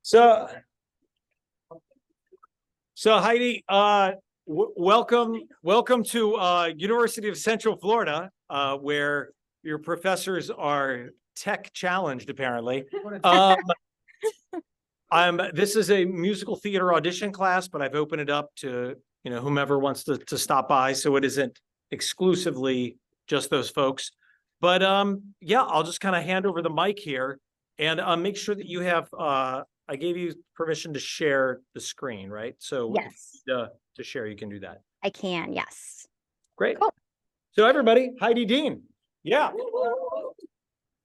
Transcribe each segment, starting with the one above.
So, Heidi, welcome to University of Central Florida, where your professors are tech challenged, apparently. This is a musical theater audition class, but I've opened it up to whomever wants to stop by, so it isn't exclusively just those folks. But yeah, I'll just kind of hand over the mic here and make sure that you have. I gave you permission to share the screen, right? So yes, to share, you can do that. I can. Yes. Great. Cool. So everybody, Heidi Dean. Yeah.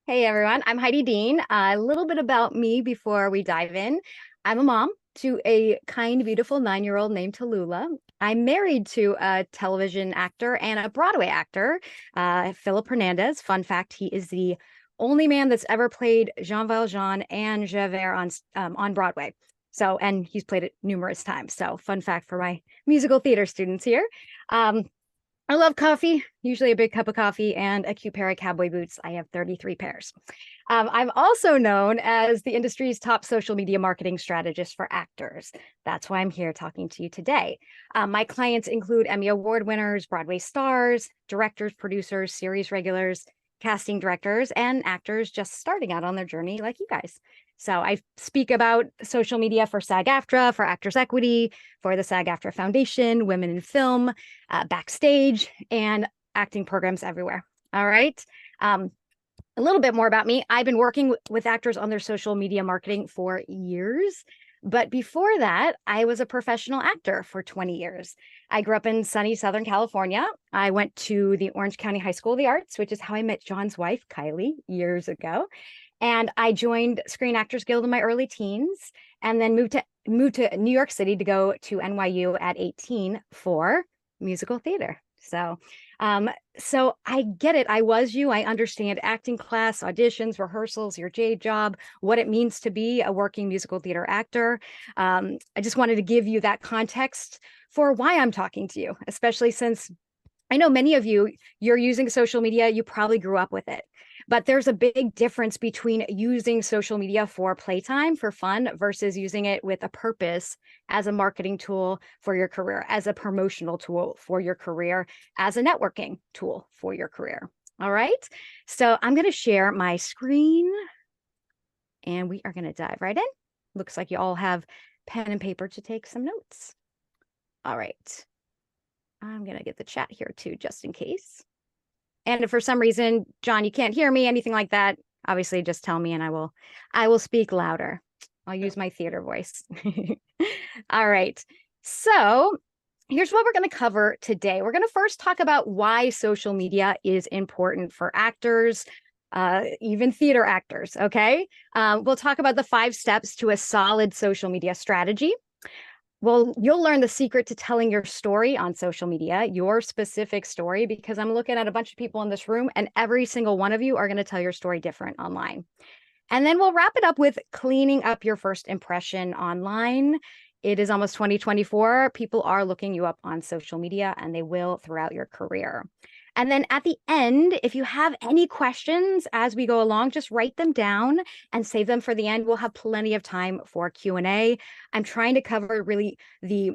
Hey everyone, I'm Heidi Dean. A little bit about me before we dive in. I'm a mom to a kind, beautiful 9-year-old named Tallulah. I'm married to a television actor and a Broadway actor, Philip Hernandez. Fun fact, he is the only man that's ever played Jean Valjean and Javert on Broadway. So, and he's played it numerous times. So, fun fact for my musical theater students here. I love coffee, usually a big cup of coffee and a cute pair of cowboy boots. I have 33 pairs. I'm also known as the industry's top social media marketing strategist for actors. That's why I'm here talking to you today. My clients include Emmy Award winners, Broadway stars, directors, producers, series regulars, casting directors, and actors just starting out on their journey like you guys. So I speak about social media for SAG-AFTRA, for Actors Equity, for the SAG-AFTRA Foundation, Women in Film, backstage, and acting programs everywhere. All right. A little bit more about me. I've been working with actors on their social media marketing for years. But before that, I was a professional actor for 20 years. I grew up in sunny Southern California. I went to the Orange County High School of the Arts, which is how I met John's wife, Kylie, years ago. And I joined Screen Actors Guild in my early teens and then moved to New York City to go to NYU at 18 for musical theater. So I get it. I was you. I understand acting class, auditions, rehearsals, your day job, what it means to be a working musical theater actor. I just wanted to give you that context for why I'm talking to you, especially since I know many of you, you're using social media, you probably grew up with it. But there's a big difference between using social media for playtime, for fun, versus using it with a purpose as a marketing tool for your career, as a promotional tool for your career, as a networking tool for your career. All right. So I'm going to share my screen and we are going to dive right in. Looks like you all have pen and paper to take some notes. All right. I'm going to get the chat here too, just in case. And if for some reason, John, you can't hear me, anything like that, obviously just tell me and I will speak louder. I'll use my theater voice. All right. So here's what we're going to cover today. We're going to first talk about why social media is important for actors, even theater actors. Okay. We'll talk about the 5 steps to a solid social media strategy. Well, you'll learn the secret to telling your story on social media, your specific story, because I'm looking at a bunch of people in this room and every single one of you are going to tell your story different online. And then we'll wrap it up with cleaning up your first impression online. It is almost 2024. People are looking you up on social media and they will throughout your career. And then at the end, if you have any questions as we go along, just write them down and save them for the end. We'll have plenty of time for Q&A. I'm trying to cover really the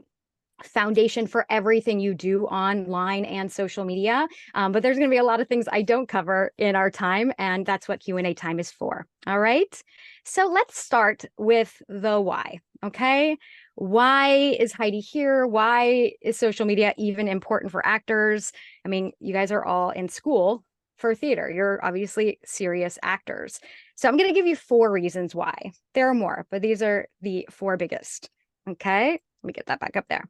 foundation for everything you do online and social media. But there's going to be a lot of things I don't cover in our time, and that's what Q&A time is for. All right. So let's start with the why. Okay. Why is Heidi here? Why is social media even important for actors? I mean, you guys are all in school for theater. You're obviously serious actors. So I'm going to give you 4 reasons why. There are more, but these are the 4 biggest. Okay. Let me get that back up there.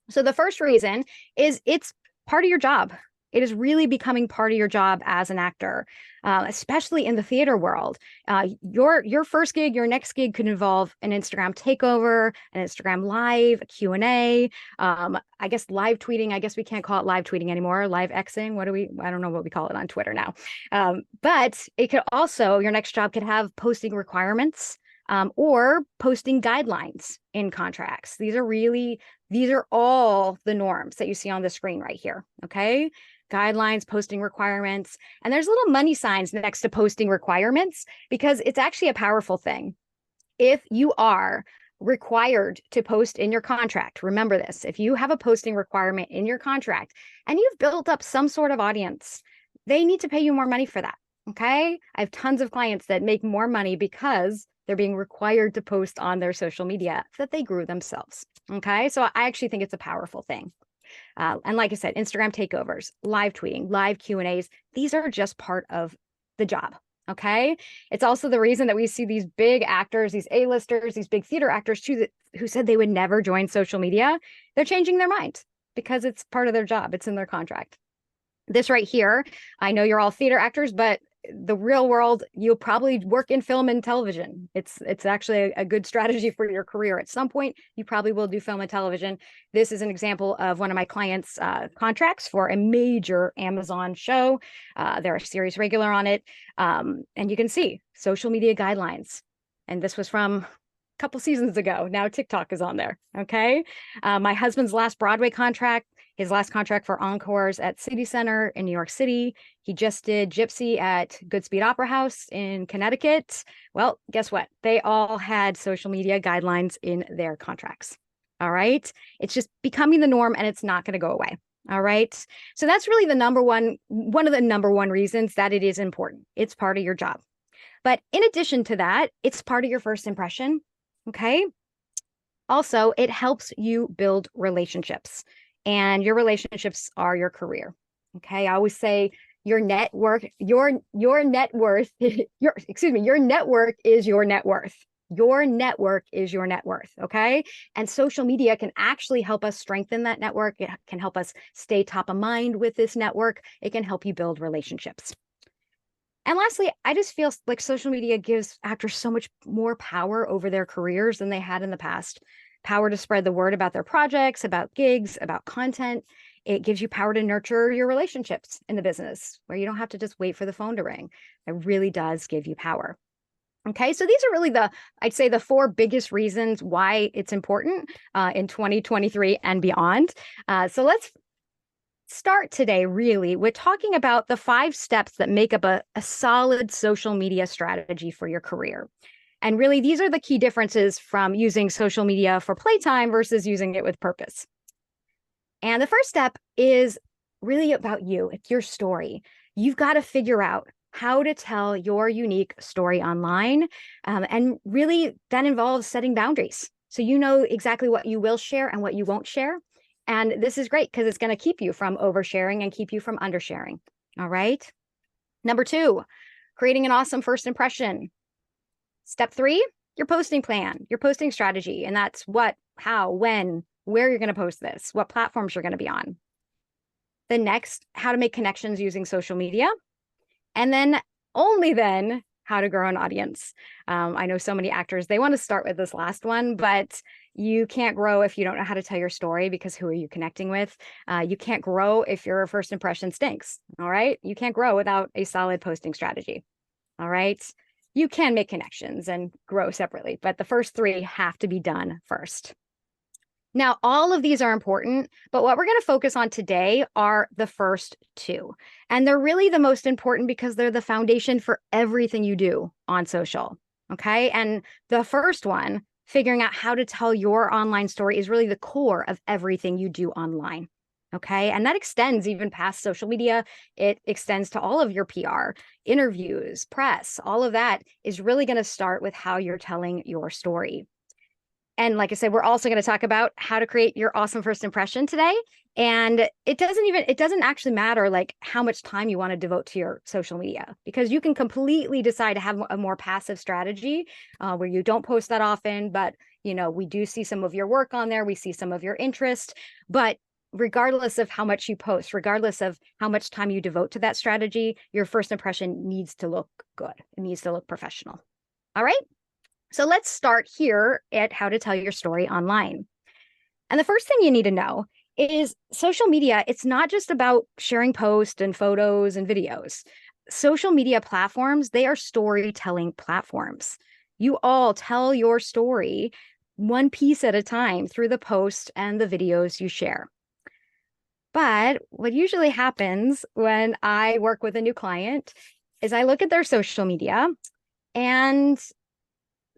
So the first reason is it's part of your job. It is really becoming part of your job as an actor, especially in the theater world. Your first gig, your next gig could involve an Instagram takeover, an Instagram live, a Q&A, I guess live tweeting. I guess we can't call it live tweeting anymore. Live Xing. I don't know what we call it on Twitter now. But it could also, your next job could have posting requirements. Or posting guidelines in contracts. These are all the norms that you see on the screen right here. Okay. Guidelines, posting requirements, and there's little money signs next to posting requirements because it's actually a powerful thing. if you are required to post in your contract, remember this, if you have a posting requirement in your contract and you've built up some sort of audience, they need to pay you more money for that. Okay. I have tons of clients that make more money because they're being required to post on their social media that they grew themselves. Okay. So I actually think it's a powerful thing. And like I said, Instagram takeovers, live tweeting, live Q&As, these are just part of the job. Okay. It's also the reason that we see these big actors, these A-listers, these big theater actors too, who said they would never join social media. They're changing their mind because it's part of their job. It's in their contract. This right here, I know you're all theater actors, but the real world, you'll probably work in film and television. It's actually a good strategy for your career. At some point, you probably will do film and television. This is an example of one of my clients' contracts for a major Amazon show. They're a series regular on it. And you can see social media guidelines. And this was from a couple seasons ago. Now TikTok is on there. Okay. My husband's last Broadway contract, his last contract for Encores at City Center in New York City. He just did Gypsy at Goodspeed Opera House in Connecticut. Well, guess what? They all had social media guidelines in their contracts. All right. It's just becoming the norm and it's not going to go away. All right. So that's really one of the number one reasons that it is important. It's part of your job. But in addition to that, it's part of your first impression. Okay. Also, it helps you build relationships. And your relationships are your career. Okay. I always say your network is your net worth. Your network is your net worth. Okay. And social media can actually help us strengthen that network. It can help us stay top of mind with this network. It can help you build relationships. And lastly, I just feel like social media gives actors so much more power over their careers than they had in the past. Power to spread the word about their projects, about gigs, about content. It gives you power to nurture your relationships in the business where you don't have to just wait for the phone to ring. It really does give you power. Okay, so these are really I'd say the four biggest reasons why it's important in 2023 and beyond. So let's start today really with talking about the 5 steps that make up a solid social media strategy for your career. And really, these are the key differences from using social media for playtime versus using it with purpose. And the first step is really about you. It's your story. You've got to figure out how to tell your unique story online. And really, that involves setting boundaries. So you know exactly what you will share and what you won't share. And this is great because it's going to keep you from oversharing and keep you from undersharing. All right. Number 2, creating an awesome first impression. Step 3, your posting plan, your posting strategy. And that's what, how, when, where you're going to post this, what platforms you're going to be on. The next, how to make connections using social media. And then only then, how to grow an audience. I know so many actors, they want to start with this last one, but you can't grow if you don't know how to tell your story because who are you connecting with? You can't grow if your first impression stinks. All right. You can't grow without a solid posting strategy. All right. You can make connections and grow separately, but the first 3 have to be done first. Now, all of these are important, but what we're going to focus on today are the first 2. And they're really the most important because they're the foundation for everything you do on social. Okay. And the first one, figuring out how to tell your online story, is really the core of everything you do online. Okay. And that extends even past social media. It extends to all of your PR, interviews, press, all of that is really going to start with how you're telling your story. And like I said, we're also going to talk about how to create your awesome first impression today. And it doesn't actually matter like how much time you want to devote to your social media, because you can completely decide to have a more passive strategy where you don't post that often, but we do see some of your work on there. We see some of your interest, but regardless of how much you post, regardless of how much time you devote to that strategy, your first impression needs to look good. It needs to look professional. All right. So let's start here at how to tell your story online. And the first thing you need to know is social media. It's not just about sharing posts and photos and videos. Social media platforms, they are storytelling platforms. You all tell your story one piece at a time through the posts and the videos you share. But what usually happens when I work with a new client is I look at their social media and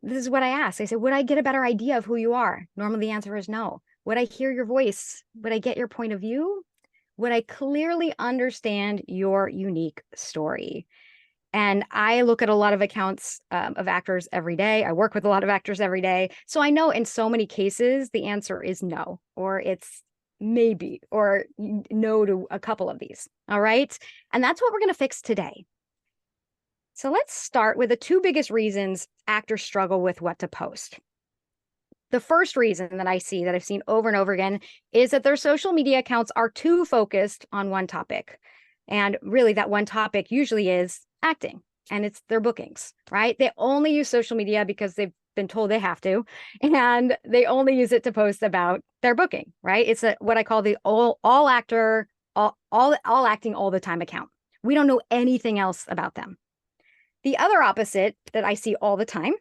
this is what I ask. I said, would I get a better idea of who you are? Normally the answer is no. Would I hear your voice? Would I get your point of view? Would I clearly understand your unique story? And I look at a lot of accounts of actors every day. I work with a lot of actors every day. So I know in so many cases, the answer is no, or it's maybe, or no to a couple of these. All right. And that's what we're going to fix today. So let's start with the two biggest reasons actors struggle with what to post. The first reason that I see that I've seen over and over again is that their social media accounts are too focused on one topic. And really, that one topic usually is acting, and it's their bookings, right? They only use social media because they've been told they have to, and they only use it to post about their booking, right? It's what I call the all acting all the time account. We don't know anything else about them. The other opposite that I see all the time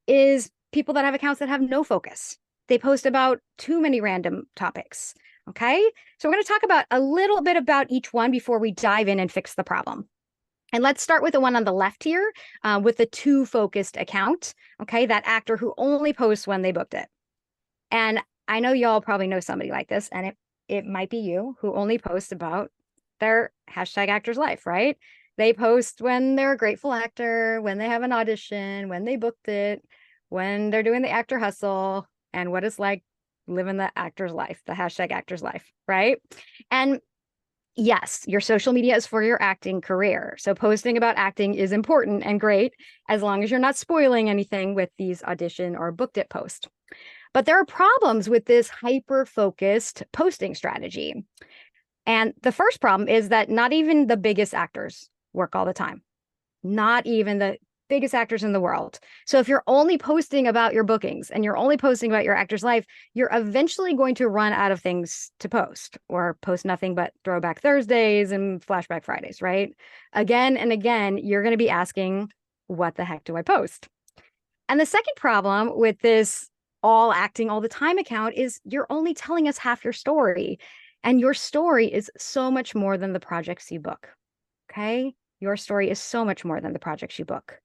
is people that have accounts that have no focus. They post about too many random topics. Okay. So we're going to talk about a little bit about each one before we dive in and fix the problem. And let's start with the one on the left here with the too focused account. Okay. That actor who only posts when they booked it. And I know y'all probably know somebody like this, and it might be you who only posts about their hashtag actor's life, right? They post when they're a grateful actor, when they have an audition, when they booked it, when they're doing the actor hustle, and what it's like living the actor's life, the hashtag actor's life, right? And yes, your social media is for your acting career. So posting about acting is important and great as long as you're not spoiling anything with these audition or booked it posts. But there are problems with this hyper-focused posting strategy. And the first problem is that not even the biggest actors work all the time. Not even the biggest actors in the world. So if you're only posting about your bookings and you're only posting about your actor's life, you're eventually going to run out of things to post, or post nothing but Throwback Thursdays and Flashback Fridays, right? Again and again, you're going to be asking, what the heck do I post? And the second problem with this all acting all the time account is you're only telling us half your story. And your story is so much more than the projects you book. Okay. Your story is so much more than the projects you book.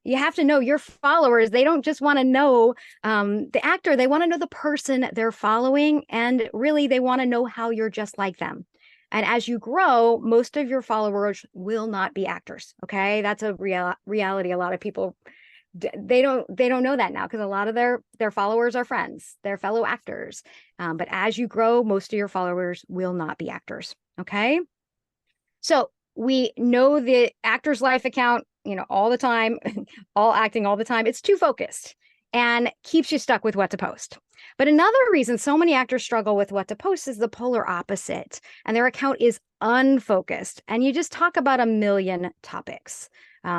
You have to know your followers. They don't just want to know the actor. They want to know the person they're following. And really, they want to know how you're just like them. And as you grow, most of your followers will not be actors. Okay. That's a reality. A lot of people, they don't know that now because a lot of their followers are friends, they're fellow actors. But as you grow, most of your followers will not be actors. Okay. So we know the actor's life account, all the time, all acting all the time. It's too focused and keeps you stuck with what to post. But another reason so many actors struggle with what to post is the polar opposite, and their account is unfocused. And you just talk about a million topics.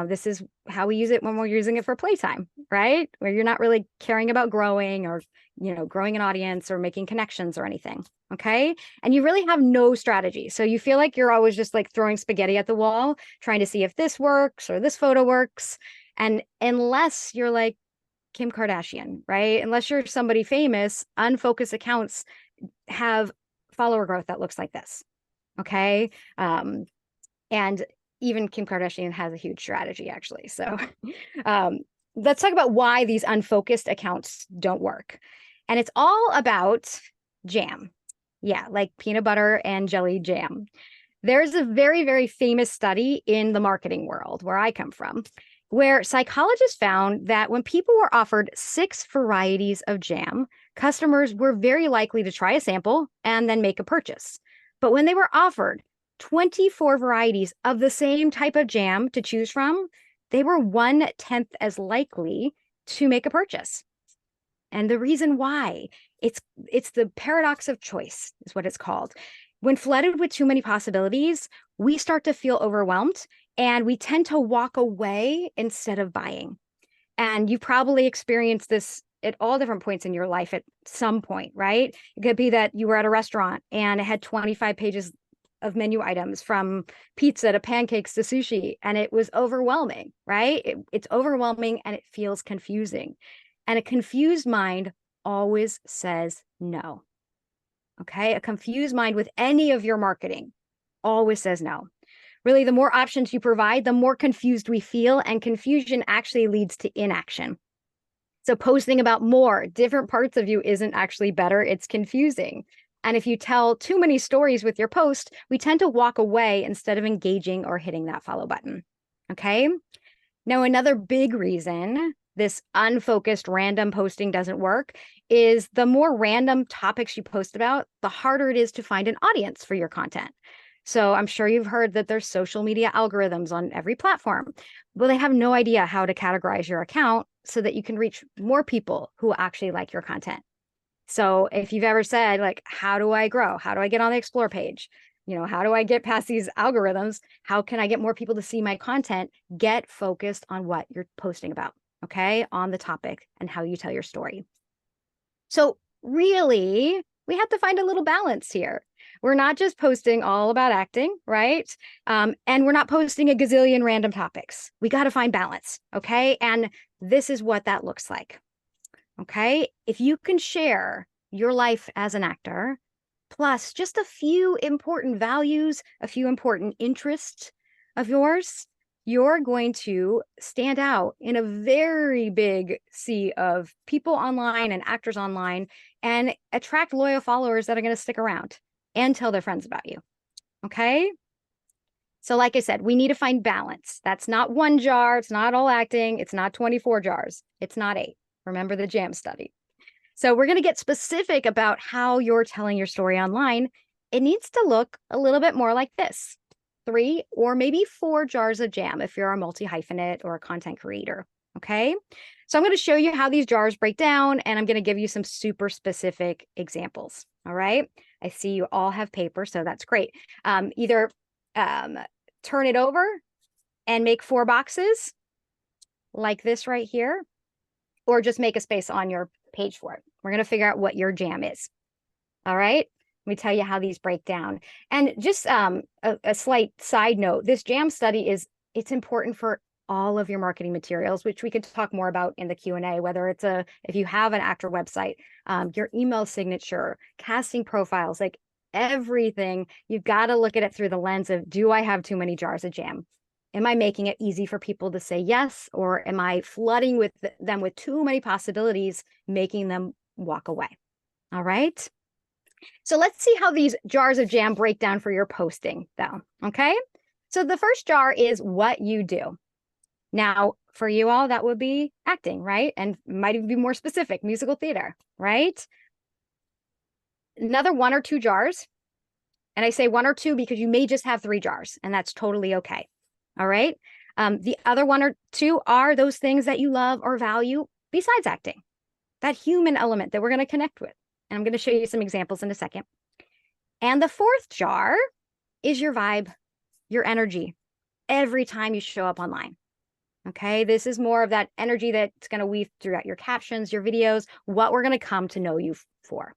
This is how we use it when we're using it for playtime, right? Where you're not really caring about growing or, growing an audience or making connections or anything. Okay. And you really have no strategy. So you feel like you're always just like throwing spaghetti at the wall, trying to see if this works or this photo works. And unless you're like Kim Kardashian, right? Unless you're somebody famous, unfocused accounts have follower growth that looks like this. Okay. And even Kim Kardashian has a huge strategy, actually. So let's talk about why these unfocused accounts don't work. And it's all about jam. Yeah, like peanut butter and jelly jam. There's a very, very famous study in the marketing world where I come from, where psychologists found that when people were offered 6 varieties of jam, customers were very likely to try a sample and then make a purchase. But when they were offered 24 varieties of the same type of jam to choose from, they were 1/10 as likely to make a purchase. And the reason why, it's the paradox of choice is what it's called. When flooded with too many possibilities, we start to feel overwhelmed and we tend to walk away instead of buying. And you probably experienced this at all different points in your life at some point, right? It could be that you were at a restaurant and it had 25 pages of menu items, from pizza to pancakes to sushi, and it was overwhelming, right? It's overwhelming and it feels confusing. And a confused mind always says no. Okay. A confused mind with any of your marketing always says no. Really, the more options you provide, the more confused we feel, and confusion actually leads to inaction. So posting about more different parts of you isn't actually better. It's confusing. And if you tell too many stories with your post, we tend to walk away instead of engaging or hitting that follow button. Okay. Now, another big reason this unfocused random posting doesn't work is the more random topics you post about, the harder it is to find an audience for your content. So I'm sure you've heard that there's social media algorithms on every platform, but they have no idea how to categorize your account so that you can reach more people who actually like your content. So if you've ever said, like, how do I grow? How do I get on the explore page? How do I get past these algorithms? How can I get more people to see my content? Get focused on what you're posting about, okay? On the topic and how you tell your story. So really, we have to find a little balance here. We're not just posting all about acting, right? And we're not posting a gazillion random topics. We got to find balance, okay? And this is what that looks like, okay? If you can share your life as an actor, plus just a few important values, a few important interests of yours, you're going to stand out in a very big sea of people online and actors online and attract loyal followers that are going to stick around and tell their friends about you. Okay. So, like I said, we need to find balance. That's not one jar. It's not all acting. It's not 24 jars. It's not 8. Remember the jam study. So we're going to get specific about how you're telling your story online. It needs to look a little bit more like this: 3 or maybe 4 jars of jam if you're a multi-hyphenate or a content creator. Okay. So I'm going to show you how these jars break down, and I'm going to give you some super specific examples. All right. I see you all have paper, so that's great. Either turn it over and make 4 boxes like this right here, or just make a space on your page for it. We're going to figure out what your jam is. All right. Let me tell you how these break down. And just a slight side note, this jam study it's important for all of your marketing materials, which we could talk more about in the Q&A, whether it's if you have an actor website, your email signature, casting profiles, like everything, you've got to look at it through the lens of, do I have too many jars of jam? Am I making it easy for people to say yes, or am I flooding them with too many possibilities, making them walk away? All right. So let's see how these jars of jam break down for your posting, though. Okay. So the first jar is what you do. Now, for you all, that would be acting, right? And might even be more specific, musical theater, right? Another 1 or 2 jars. And I say 1 or 2 because you may just have 3 jars, and that's totally okay. All right. The other 1 or 2 are those things that you love or value besides acting, that human element that we're going to connect with. And I'm going to show you some examples in a second. And the 4th jar is your vibe, your energy, every time you show up online. Okay. This is more of that energy that's going to weave throughout your captions, your videos, what we're going to come to know you for.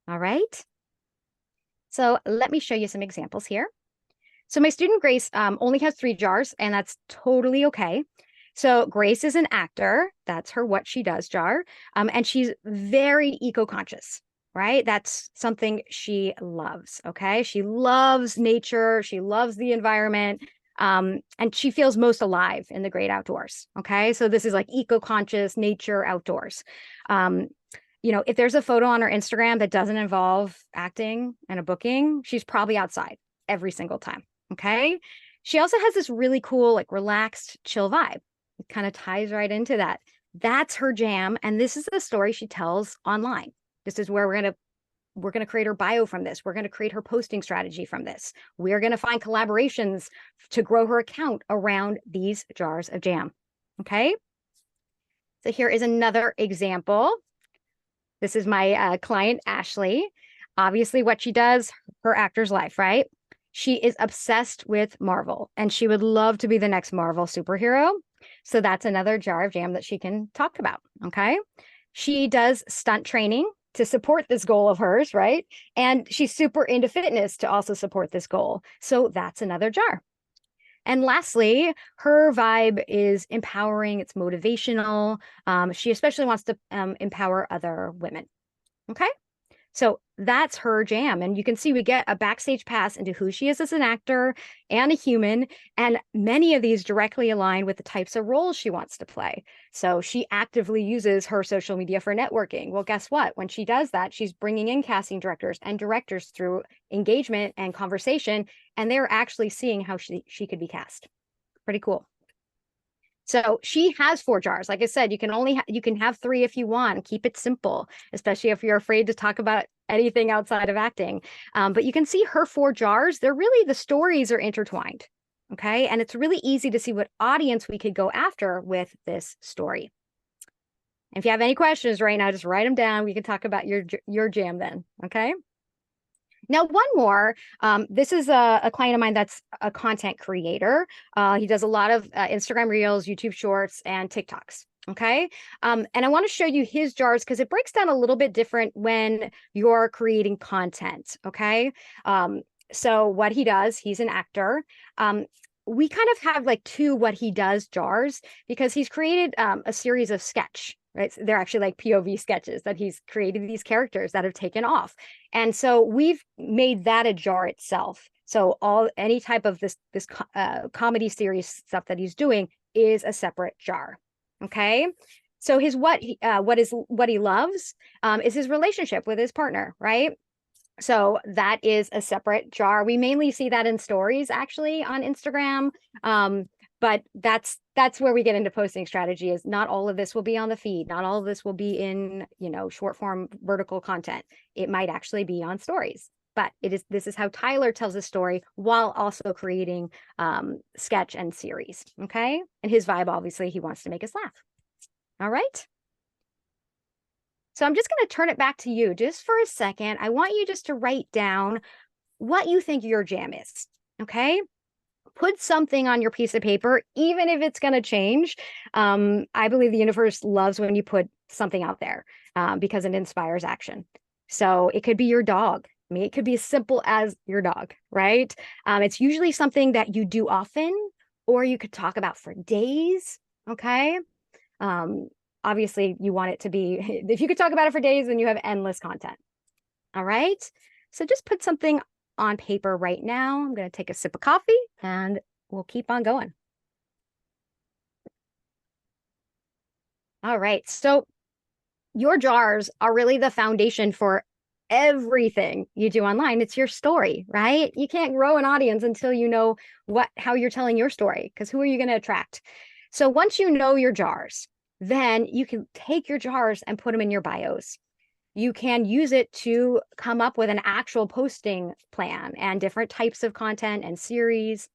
All right. So let me show you some examples here. So my student Grace only has 3 jars, and that's totally okay. So Grace is an actor. That's her what she does jar. And she's very eco-conscious, right? That's something she loves, okay? She loves nature. She loves the environment. And she feels most alive in the great outdoors, okay? So this is like eco-conscious nature outdoors. If there's a photo on her Instagram that doesn't involve acting and a booking, she's probably outside every single time. Okay. She also has this really cool, like relaxed, chill vibe. It kind of ties right into that. That's her jam. And this is the story she tells online. This is where we're going to create her bio from this. We're going to create her posting strategy from this. We're going to find collaborations to grow her account around these jars of jam. Okay. So here is another example. This is my client, Ashley. Obviously what she does, her actor's life, right? She is obsessed with Marvel, and she would love to be the next Marvel superhero. So that's another jar of jam that she can talk about, okay? She does stunt training to support this goal of hers, right? And she's super into fitness to also support this goal. So that's another jar. And lastly, her vibe is empowering. It's motivational. She especially wants to empower other women, okay? So that's her jam. And you can see we get a backstage pass into who she is as an actor and a human. And many of these directly align with the types of roles she wants to play. So she actively uses her social media for networking. Well, guess what? When she does that, she's bringing in casting directors and directors through engagement and conversation, and they're actually seeing how she could be cast. Pretty cool. So she has 4 jars. Like I said, you can only you can have 3 if you want. Keep it simple, especially if you're afraid to talk about anything outside of acting. But you can see her 4 jars. They're really, the stories are intertwined. Okay. And it's really easy to see what audience we could go after with this story. And if you have any questions right now, just write them down. We can talk about your jam then. Okay. Now, one more. This is a client of mine that's a content creator. He does a lot of Instagram Reels, YouTube Shorts, and TikToks. Okay. And I want to show you his jars because it breaks down a little bit different when you're creating content. Okay. So what he does, he's an actor. We kind of have like 2 what he does jars because he's created a series of sketch. Right. So they're actually like POV sketches that he's created, these characters that have taken off. And so we've made that a jar itself. So any type of this comedy series stuff that he's doing is a separate jar. Okay. So what he loves is his relationship with his partner, right? So that is a separate jar. We mainly see that in stories actually on Instagram. But that's where we get into posting strategy. Is not all of this will be on the feed. Not all of this will be in, short form vertical content. It might actually be on stories. But this is how Tyler tells a story while also creating sketch and series. Okay. And his vibe, obviously, he wants to make us laugh. All right. So I'm just going to turn it back to you just for a second. I want you just to write down what you think your jam is. Okay. Put something on your piece of paper, even if it's going to change. I believe the universe loves when you put something out there because it inspires action. So it could be your dog. I mean, it could be as simple as your dog, right? It's usually something that you do often, or you could talk about for days. Okay. Obviously, you want it to be, if you could talk about it for days, then you have endless content. All right. So just put something on paper right now. I'm going to take a sip of coffee and we'll keep on going. All right. So your jars are really the foundation for everything you do online. It's your story, right? You can't grow an audience until you know how you're telling your story, because who are you going to attract? So once you know your jars, then you can take your jars and put them in your bios. You can use it to come up with an actual posting plan and different types of content and series.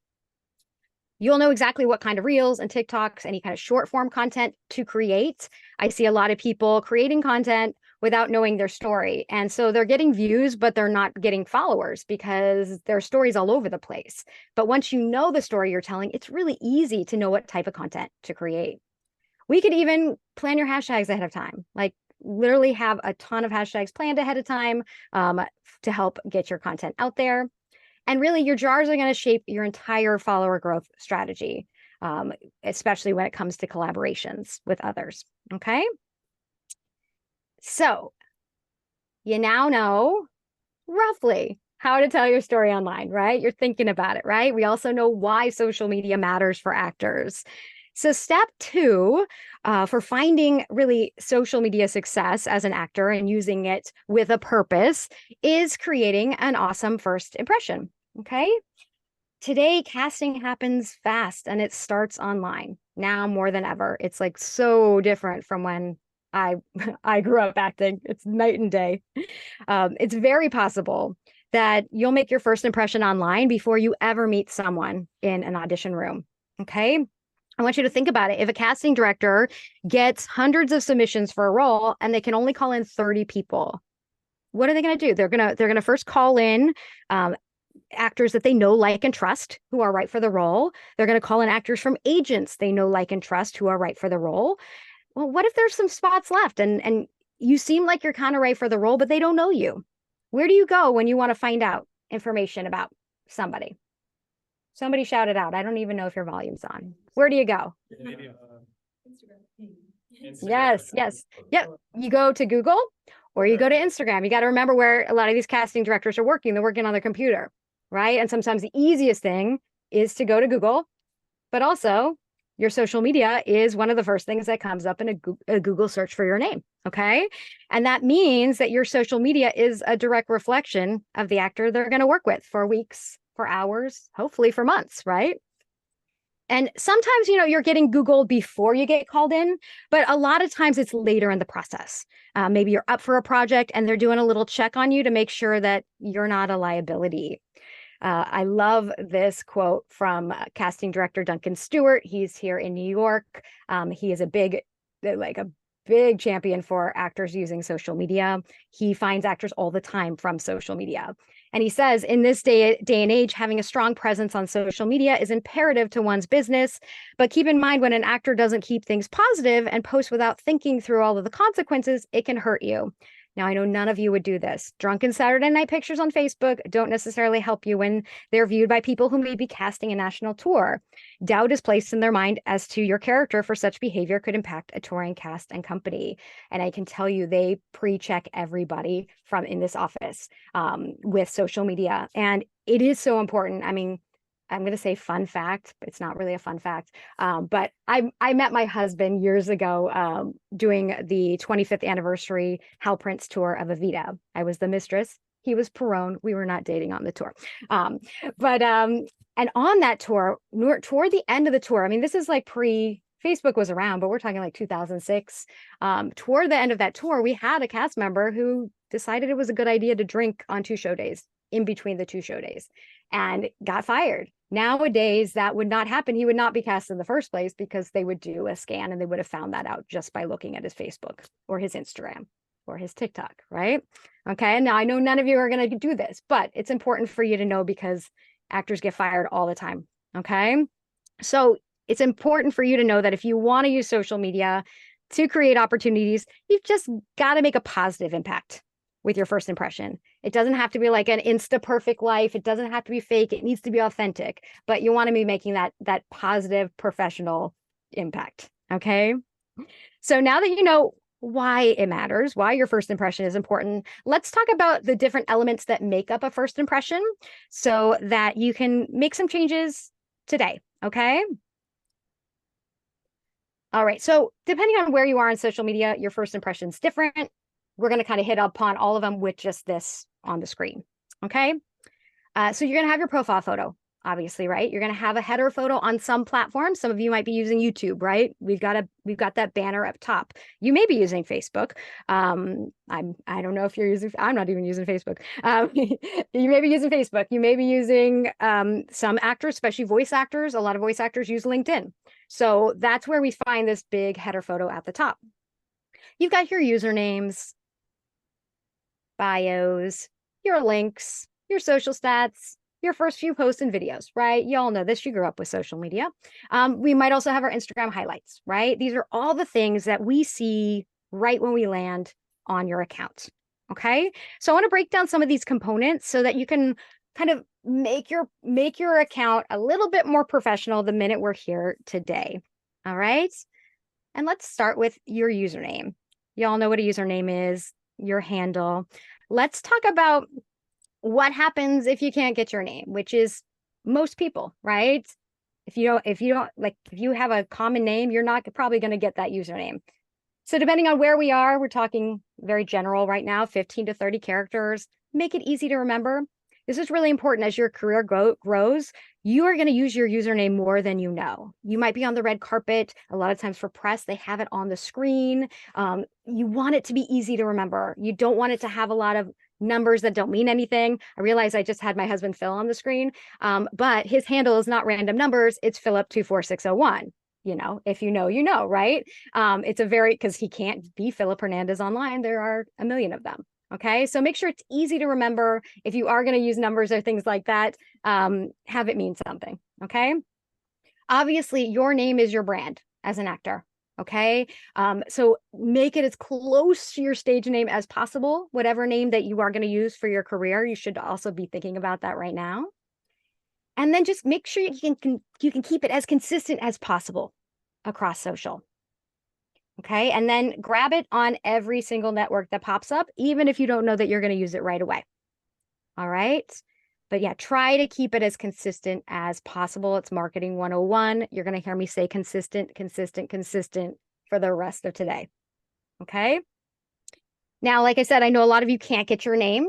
You'll know exactly what kind of reels and TikToks, any kind of short form content to create. I see a lot of people creating content without knowing their story. And so they're getting views, but they're not getting followers because their story's all over the place. But once you know the story you're telling, it's really easy to know what type of content to create. We could even plan your hashtags ahead of time, like literally have a ton of hashtags planned ahead of time to help get your content out there. And really, your jars are going to shape your entire follower growth strategy, especially when it comes to collaborations with others. Okay. So you now know roughly how to tell your story online, right? You're thinking about it, right? We also know why social media matters for actors. So step 2 for finding really social media success as an actor and using it with a purpose is creating an awesome first impression. Okay. Today, casting happens fast and it starts online now more than ever. It's like so different from when I grew up acting. It's night and day. It's very possible that you'll make your first impression online before you ever meet someone in an audition room. Okay. I want you to think about it. If a casting director gets hundreds of submissions for a role and they can only call in 30 people, what are they going to do? They're going to first call in actors that they know, like, and trust who are right for the role. They're going to call in actors from agents they know, like, and trust who are right for the role. Well, what if there's some spots left and you seem like you're kind of right for the role, but they don't know you? Where do you go when you want to find out information about somebody? Somebody shout it out. I don't even know if your volume's on. Where do you go? Instagram. Yes. Yep. You go to Google, Or you go to Instagram. You got to remember where a lot of these casting directors are working. They're working on their computer, right? And sometimes the easiest thing is to go to Google, but also your social media is one of the first things that comes up in a Google search for your name. Okay. And that means that your social media is a direct reflection of the actor they're going to work with for weeks, for hours, hopefully for months, right? And sometimes, you're getting Googled before you get called in, but a lot of times it's later in the process. Maybe you're up for a project and they're doing a little check on you to make sure that you're not a liability. I love this quote from casting director Duncan Stewart. He's here in New York. He is a big champion for actors using social media. He finds actors all the time from social media. And he says, in this day and age, having a strong presence on social media is imperative to one's business. But keep in mind, when an actor doesn't keep things positive and posts without thinking through all of the consequences, it can hurt you. Now, I know none of you would do this. Drunken Saturday night pictures on Facebook don't necessarily help you when they're viewed by people who may be casting a national tour. Doubt is placed in their mind as to your character for such behavior could impact a touring cast and company. And I can tell you, they pre-check everybody from in this office with social media. And it is so important. I mean, I'm going to say fun fact, but it's not really a fun fact. But I met my husband years ago doing the 25th anniversary Hal Prince tour of Evita. I was the mistress. He was Perone. We were not dating on the tour. And on that tour, toward the end of the tour, I mean, this is like Facebook was around, but we're talking like 2006. Toward the end of that tour, we had a cast member who decided it was a good idea to drink on 2 show days, in between the 2 show days, and got fired. Nowadays, that would not happen. He would not be cast in the first place because they would do a scan and they would have found that out just by looking at his Facebook or his Instagram or his TikTok, right? Okay, and now I know none of you are going to do this, but it's important for you to know because actors get fired all the time, okay? So it's important for you to know that if you want to use social media to create opportunities, you've just got to make a positive impact with your first impression. It doesn't have to be like an Insta perfect life. It doesn't have to be fake. It needs to be authentic, but you want to be making that positive professional impact. Okay. So now that you know why it matters, why your first impression is important, let's talk about the different elements that make up a first impression so that you can make some changes today. Okay. All right. So depending on where you are on social media, your first impression is different. We're going to kind of hit upon all of them with just this on the screen. Okay. So you're going to have your profile photo, obviously, right? You're going to have a header photo on some platforms. Some of you might be using YouTube, right? We've got that banner up top. You may be using Facebook. I don't know if you're using, I'm not even using Facebook. You may be using Facebook. You may be using some actors, especially voice actors. A lot of voice actors use LinkedIn. So that's where we find this big header photo at the top. You've got your usernames, bios, your links, your social stats, your first few posts and videos, right? You all know this. You grew up with social media. We might also have our Instagram highlights, right? These are all the things that we see right when we land on your account. Okay. So I want to break down some of these components so that you can kind of make your account a little bit more professional the minute we're here today. All right. And let's start with your username. You all know what a username is, your handle. Let's talk about what happens if you can't get your name, which is most people, right? If you have a common name, you're not probably going to get that username. So depending on where we are, we're talking very general right now, 15 to 30 characters. Make it easy to remember. This is really important as your career grows. You are going to use your username more than you know. You might be on the red carpet. A lot of times for press, they have it on the screen. You want it to be easy to remember. You don't want it to have a lot of numbers that don't mean anything. I realize I just had my husband Phil on the screen, but his handle is not random numbers. It's Philip24601. If you know, right? Because he can't be Philip Hernandez online. There are a million of them. Okay, so make sure it's easy to remember. If you are going to use numbers or things like that, have it mean something. Okay, obviously, your name is your brand as an actor. Okay, so make it as close to your stage name as possible. Whatever name that you are going to use for your career, you should also be thinking about that right now. And then just make sure you can keep it as consistent as possible across social. Okay. And then grab it on every single network that pops up, even if you don't know that you're going to use it right away. All right. But yeah, try to keep it as consistent as possible. It's marketing 101. You're going to hear me say consistent, consistent, consistent for the rest of today. Okay. Now, like I said, I know a lot of you can't get your name,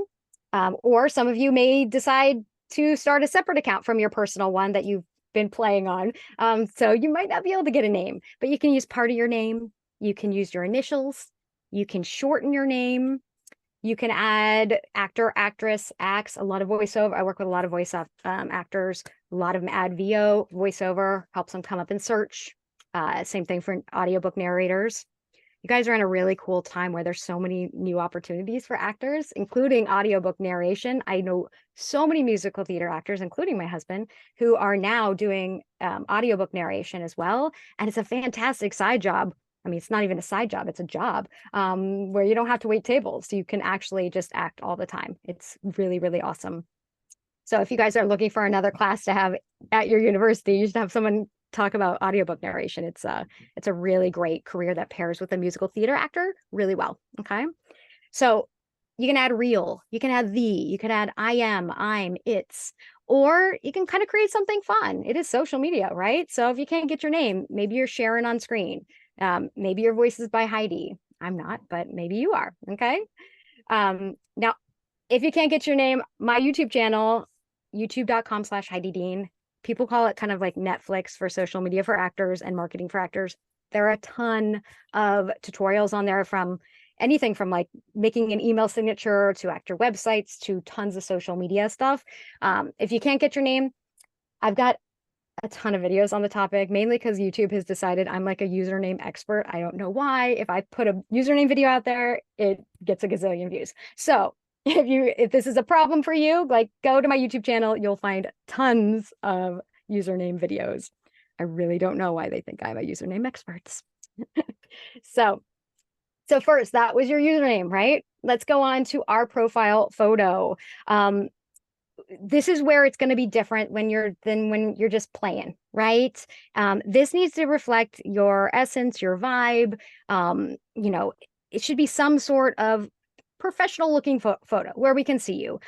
or some of you may decide to start a separate account from your personal one that you've been playing on. So you might not be able to get a name, but you can use part of your name. You can use your initials. You can shorten your name. You can add actor, actress, acts, a lot of voiceover. I work with a lot of voice actors. A lot of them add VO, voiceover, helps them come up in search. Same thing for audiobook narrators. You guys are in a really cool time where there's so many new opportunities for actors, including audiobook narration. I know so many musical theater actors, including my husband, who are now doing audiobook narration as well. And it's a fantastic side job. I mean, it's not even a side job, it's a job where you don't have to wait tables. You can actually just act all the time. It's really, really awesome. So if you guys are looking for another class to have at your university, you should have someone talk about audiobook narration. It's a really great career that pairs with a musical theater actor really well. Okay. So you can add real, you can add you can add I am, I'm, it's, or you can kind of create something fun. It is social media, right? So if you can't get your name, maybe you're sharing on screen. Maybe your voice is by Heidi. I'm not, but maybe you are. Okay. Now, if you can't get your name, my YouTube channel, youtube.com/Heidi Dean. People call it kind of like Netflix for social media for actors and marketing for actors. There are a ton of tutorials on there, from anything from like making an email signature to actor websites to tons of social media stuff. If you can't get your name, I've got a ton of videos on the topic, mainly because YouTube has decided I'm like a username expert. I don't know why. If I put a username video out there, it gets a gazillion views. So if this is a problem for you, like, go to my YouTube channel, you'll find tons of username videos. I really don't know why they think I'm a username expert. So first, that was your username, right? Let's go on to our profile photo. This is where it's going to be different when you're just playing, right? This needs to reflect your essence, your vibe. It should be some sort of professional looking photo where we can see you.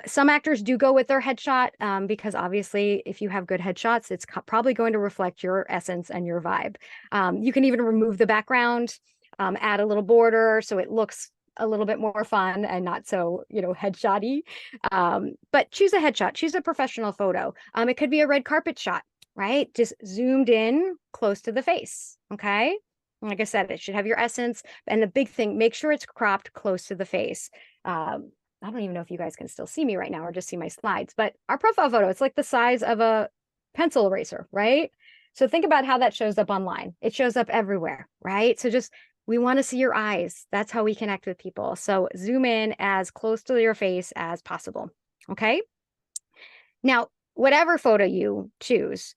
Some actors do go with their headshot because obviously if you have good headshots, it's probably going to reflect your essence and your vibe. You can even remove the background, add a little border so it looks a little bit more fun and not so, headshotty. But choose a headshot, choose a professional photo. It could be a red carpet shot, right? Just zoomed in close to the face. Okay. Like I said, it should have your essence. And the big thing, make sure it's cropped close to the face. I don't even know if you guys can still see me right now or just see my slides, but our profile photo, it's like the size of a pencil eraser, right? So think about how that shows up online. It shows up everywhere, right? So we want to see your eyes. That's how we connect with people. So zoom in as close to your face as possible. Okay. Now, whatever photo you choose,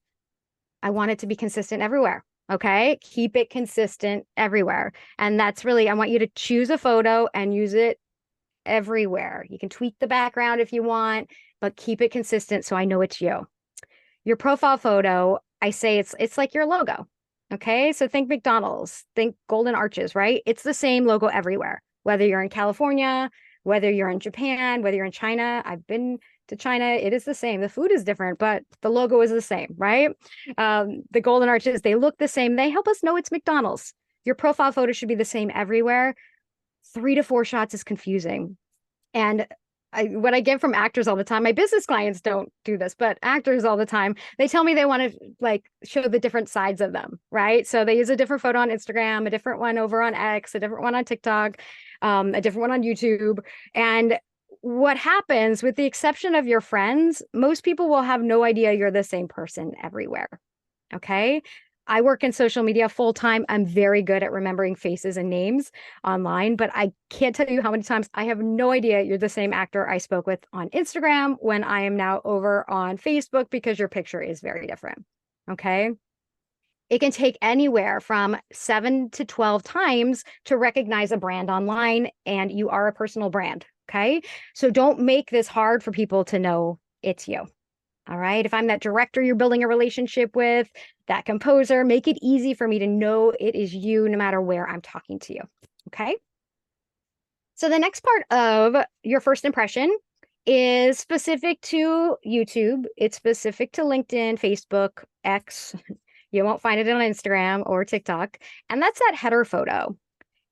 I want it to be consistent everywhere. Okay. Keep it consistent everywhere. And that's really, I want you to choose a photo and use it everywhere. You can tweak the background if you want, but keep it consistent so I know it's you. Your profile photo, I say it's like your logo. Okay, so think McDonald's, think Golden Arches, right? It's the same logo everywhere, whether you're in California, whether you're in Japan, whether you're in China. I've been to China. It is the same. The food is different, but the logo is the same, right? The Golden Arches, they look the same. They help us know it's McDonald's. Your profile photo should be the same everywhere. 3 to 4 shots is confusing. And what I get from actors all the time, my business clients don't do this, but actors all the time, they tell me they want to like show the different sides of them, right? So they use a different photo on Instagram, a different one over on X, a different one on TikTok, a different one on YouTube. And what happens, with the exception of your friends, most people will have no idea you're the same person everywhere. Okay. I work in social media full time. I'm very good at remembering faces and names online, but I can't tell you how many times I have no idea you're the same actor I spoke with on Instagram when I am now over on Facebook because your picture is very different. Okay. It can take anywhere from 7 to 12 times to recognize a brand online, and you are a personal brand. Okay. So don't make this hard for people to know it's you. All right. If I'm that director you're building a relationship with, that composer, make it easy for me to know it is you no matter where I'm talking to you. Okay. So the next part of your first impression is specific to YouTube. It's specific to LinkedIn, Facebook, X. You won't find it on Instagram or TikTok. And that's that header photo.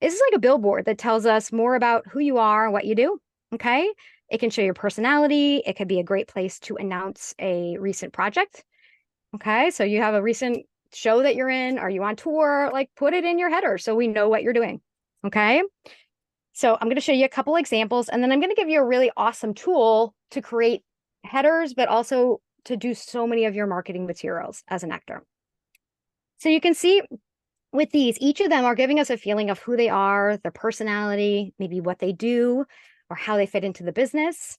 This is like a billboard that tells us more about who you are and what you do. Okay. It can show your personality. It could be a great place to announce a recent project. Okay. So you have a recent show that you're in. Are you on tour? Like put it in your header so we know what you're doing. Okay. So I'm going to show you a couple examples, and then I'm going to give you a really awesome tool to create headers, but also to do so many of your marketing materials as an actor. So you can see with these, each of them are giving us a feeling of who they are, their personality, maybe what they do, or how they fit into the business.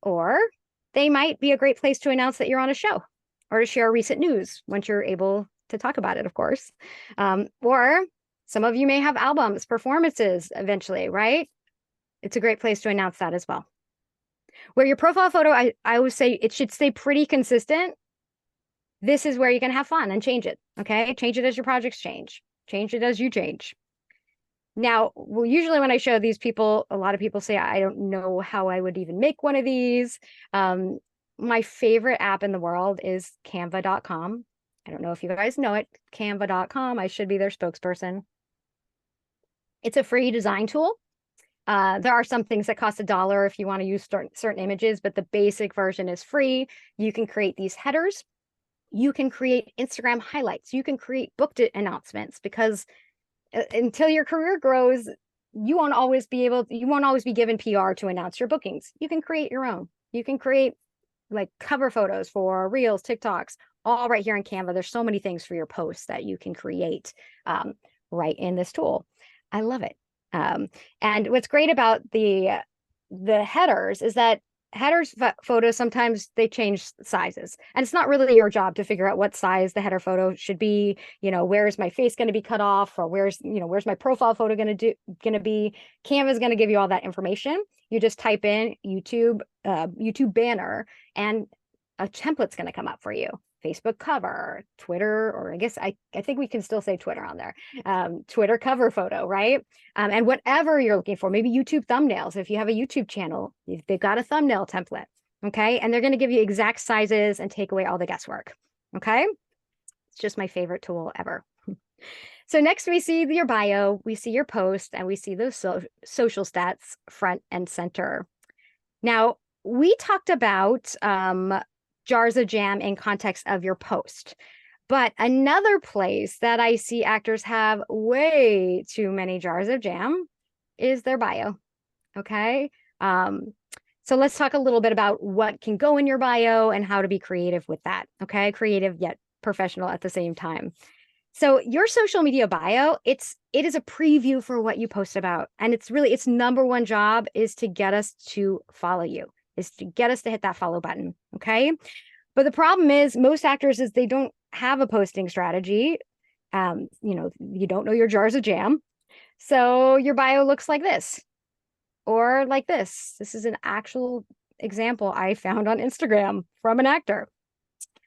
Or they might be a great place to announce that you're on a show or to share recent news once you're able to talk about it, of course. Or some of you may have albums, performances eventually, right? It's a great place to announce that as well. Where your profile photo, I always say it should stay pretty consistent. This is where you can have fun and change it, okay? Change it as your projects change. Change it as you change. Now, well, usually when I show these people, a lot of people say, I don't know how I would even make one of these. My favorite app in the world is canva.com. I don't know if you guys know it, canva.com. I should be their spokesperson. It's a free design tool. There are some things that cost $1 if you want to use certain images, but the basic version is free. You can create these headers. You can create Instagram highlights. You can create book announcements, because until your career grows, you won't always be given PR to announce your bookings. You can create your own. You can create like cover photos for Reels, TikToks, all right here in Canva. There's so many things for your posts that you can create right in this tool. I love it. And what's great about the headers is that photos, sometimes they change sizes, and it's not really your job to figure out what size the header photo should be. Where's my face going to be cut off, or where's my profile photo going to be. Canva is going to give you all that information. You just type in YouTube banner, and a template's going to come up for you. Facebook cover, Twitter, or I guess I think we can still say Twitter on there. Twitter cover photo, right? And whatever you're looking for, maybe YouTube thumbnails. If you have a YouTube channel, they've got a thumbnail template, okay? And they're going to give you exact sizes and take away all the guesswork, okay? It's just my favorite tool ever. So next we see your bio, we see your post, and we see those social stats front and center. Now, we talked about jars of jam in context of your post. But another place that I see actors have way too many jars of jam is their bio. Okay. So let's talk a little bit about what can go in your bio and how to be creative with that. Okay. Creative yet professional at the same time. So your social media bio, it is a preview for what you post about. And its number one job is to get us to follow you, is to get us to hit that follow button. Okay. But the problem is most actors is they don't have a posting strategy. You don't know your jars of jam. So your bio looks like this or like this. This is an actual example I found on Instagram from an actor.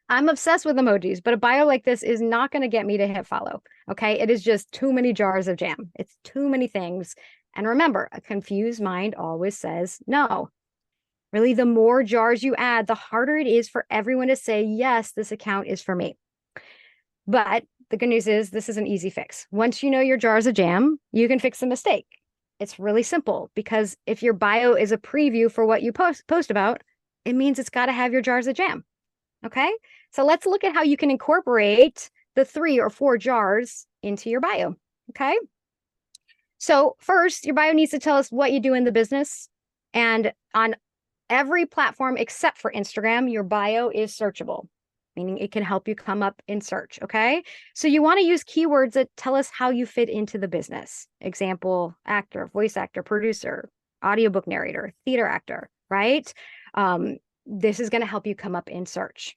I'm obsessed with emojis, but a bio like this is not going to get me to hit follow. Okay. It is just too many jars of jam. It's too many things. And remember, a confused mind always says no. Really, the more jars you add, the harder it is for everyone to say, yes, this account is for me. But the good news is this is an easy fix. Once you know your jars of jam, you can fix the mistake. It's really simple, because if your bio is a preview for what you post about, it means it's got to have your jars of jam. Okay, so let's look at how you can incorporate the 3 or 4 jars into your bio. Okay, so first, your bio needs to tell us what you do in the business. And on every platform except for Instagram, your bio is searchable, meaning it can help you come up in search, okay? So you want to use keywords that tell us how you fit into the business. Example, actor, voice actor, producer, audiobook narrator, theater actor, right? This is going to help you come up in search.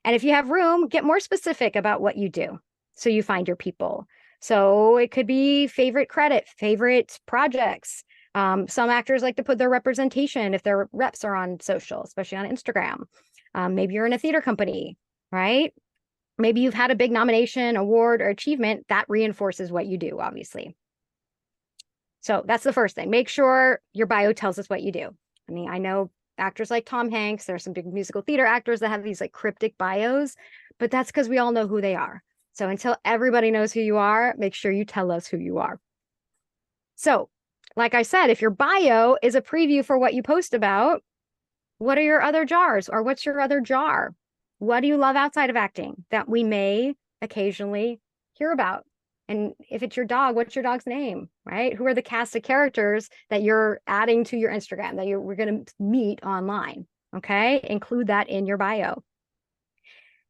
And if you have room, get more specific about what you do so you find your people. So it could be favorite credit, favorite projects. Some actors like to put their representation if their reps are on social, especially on Instagram. Maybe you're in a theater company, right? Maybe you've had a big nomination, award, or achievement that reinforces what you do, obviously. So that's the first thing. Make sure your bio tells us what you do. I mean, I know actors like Tom Hanks, there are some big musical theater actors that have these like cryptic bios, but that's because we all know who they are. So until everybody knows who you are, make sure you tell us who you are. So, like I said, if your bio is a preview for what you post about, what are your other jars, or what's your other jar? What do you love outside of acting that we may occasionally hear about? And if it's your dog, what's your dog's name, right? Who are the cast of characters that you're adding to your Instagram that we're going to meet online? Okay. Include that in your bio.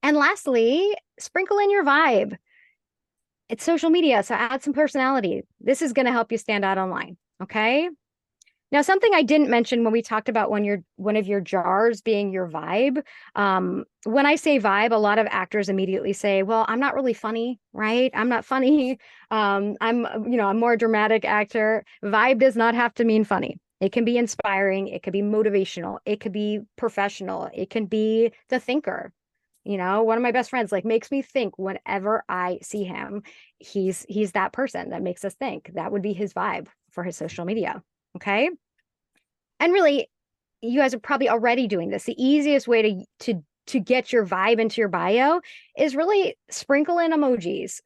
And lastly, sprinkle in your vibe. It's social media, so add some personality. This is going to help you stand out online. Okay. Now, something I didn't mention when we talked about one of your jars being your vibe. When I say vibe, a lot of actors immediately say, "Well, I'm not really funny, right? I'm not funny. I'm a more dramatic actor." Vibe does not have to mean funny. It can be inspiring. It could be motivational. It could be professional. It can be the thinker. One of my best friends makes me think whenever I see him. He's that person that makes us think. That would be his vibe for his social media. Okay. And really, you guys are probably already doing this. The easiest way to get your vibe into your bio is really sprinkle in emojis,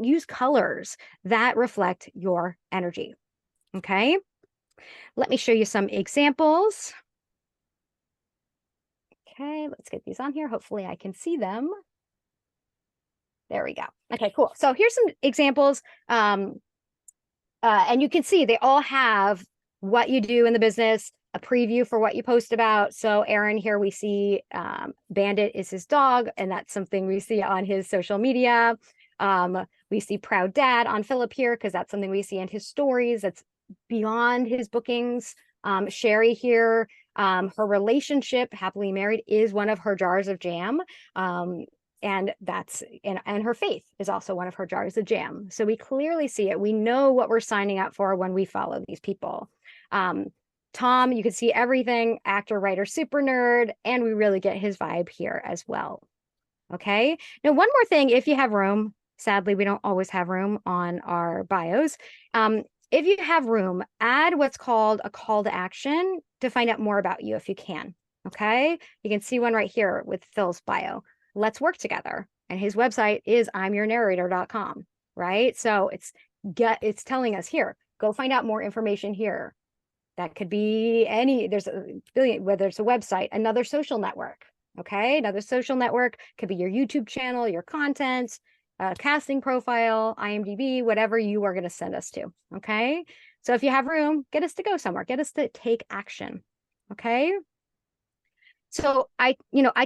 use colors that reflect your energy. Okay. Let me show you some examples. Okay, let's get these on here. Hopefully I can see them. There we go. Okay, cool. So here's some examples. And you can see they all have what you do in the business, a preview for what you post about. So Aaron here, we see Bandit is his dog, and that's something we see on his social media. We see Proud Dad on Philip here, because that's something we see in his stories. That's beyond his bookings. Sherry here, her relationship, happily married, is one of her jars of jam. And her faith is also one of her jars of jam. So we clearly see it. We know what we're signing up for when we follow these people. Tom, you can see everything, actor, writer, super nerd, and we really get his vibe here as well. Okay. Now, one more thing, if you have room, sadly, we don't always have room on our bios. If you have room, add what's called a call to action to find out more about you if you can. Okay. You can see one right here with Phil's bio. Let's work together. And his website is imyournarrator.com, right? So it's telling us here, go find out more information here. That could be there's a billion, whether it's a website, another social network. Okay. Another social network could be your YouTube channel, your content, casting profile, IMDb, whatever you are going to send us to. Okay. So if you have room, get us to go somewhere, get us to take action. Okay. So I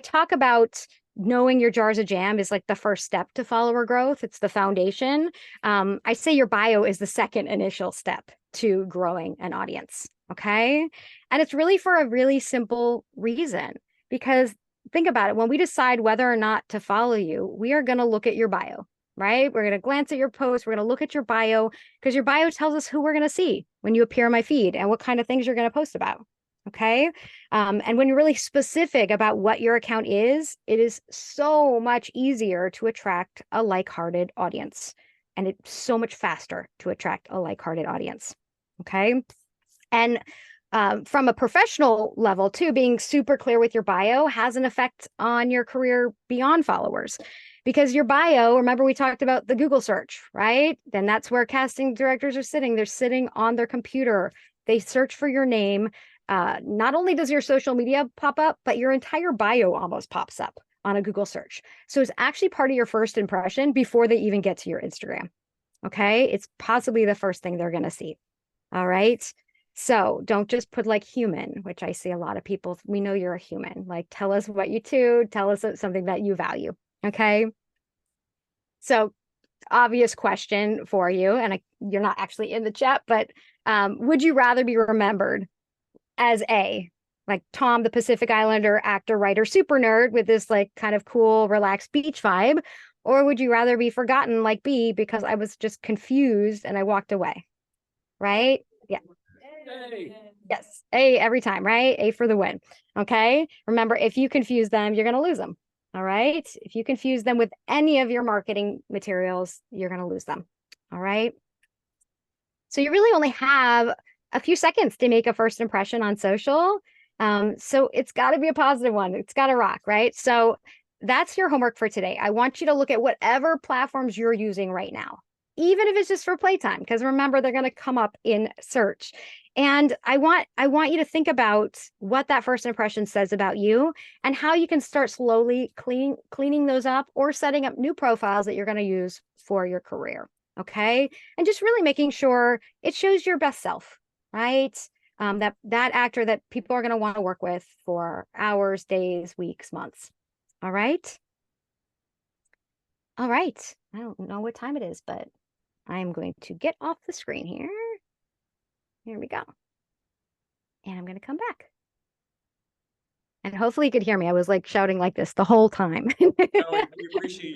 talk about knowing your jars of jam is like the first step to follower growth. It's the foundation. I say your bio is the second initial step to growing an audience. Okay. And it's really for a really simple reason, because think about it. When we decide whether or not to follow you, we are going to look at your bio, right? We're going to glance at your post. We're going to look at your bio, because your bio tells us who we're going to see when you appear on my feed and what kind of things you're going to post about. Okay. And when you're really specific about what your account is, it is so much easier to attract a like-hearted audience. And it's so much faster to attract a like-hearted audience. Okay. And from a professional level too, being super clear with your bio has an effect on your career beyond followers, because your bio, remember we talked about the Google search, right? Then that's where casting directors are sitting. They're sitting on their computer. They search for your name. Not only does your social media pop up, but your entire bio almost pops up on a Google search. So it's actually part of your first impression before they even get to your Instagram. Okay. It's possibly the first thing they're going to see. All right. So don't just put like human, which I see a lot of people. We know you're a human. Like, tell us what you do. Tell us something that you value. Okay. So obvious question for you, and you're not actually in the chat, but would you rather be remembered as like Tom, the Pacific Islander actor, writer, super nerd with this like kind of cool, relaxed beach vibe? Or would you rather be forgotten like B, because I was just confused and I walked away? Right? Yeah. Hey. Yes. A every time, right? A for the win. Okay. Remember, if you confuse them, you're going to lose them. All right. If you confuse them with any of your marketing materials, you're going to lose them. All right. So you really only have a few seconds to make a first impression on social. So it's got to be a positive one. It's got to rock, right? So that's your homework for today. I want you to look at whatever platforms you're using right now, even if it's just for playtime, because remember, they're going to come up in search. And I want you to think about what that first impression says about you and how you can start slowly cleaning those up or setting up new profiles that you're going to use for your career. Okay. And just really making sure it shows your best self, right? That actor that people are going to want to work with for hours, days, weeks, months. All right. All right. I don't know what time it is, but I'm going to get off the screen here. Here we go. And I'm going to come back. And hopefully you could hear me. I was like shouting like this the whole time. No, we appreciate you